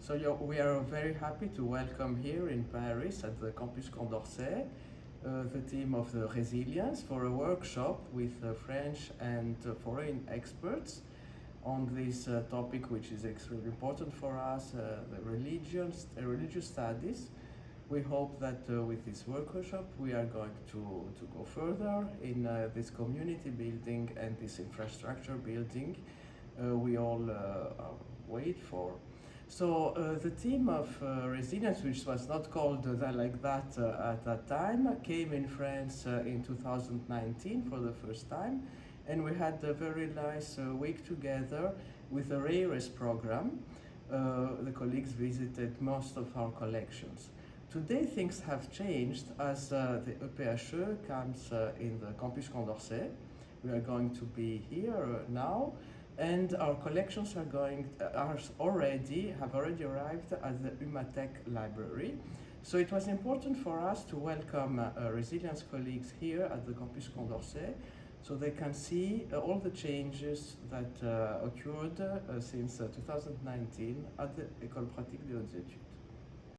We are very happy to welcome here in Paris at the Campus Condorcet the team of the Resilience for a workshop with French and foreign experts on this topic, which is extremely important for us, the religious studies. We hope that with this workshop we are going to go further in this community building and this infrastructure building we all wait for. So the team of Resilience, which was not called like that at that time, came in France in 2019 for the first time, and we had a very nice week together with the RARES program. The colleagues visited most of our collections. Today things have changed as the EPHE comes in the Campus Condorcet. We are going to be here now, and our collections have already arrived at the Humatech library. So it was important for us to welcome Resilience colleagues here at the Campus Condorcet, so they can see all the changes that occurred since 2019 at the École Pratique des Hautes Études.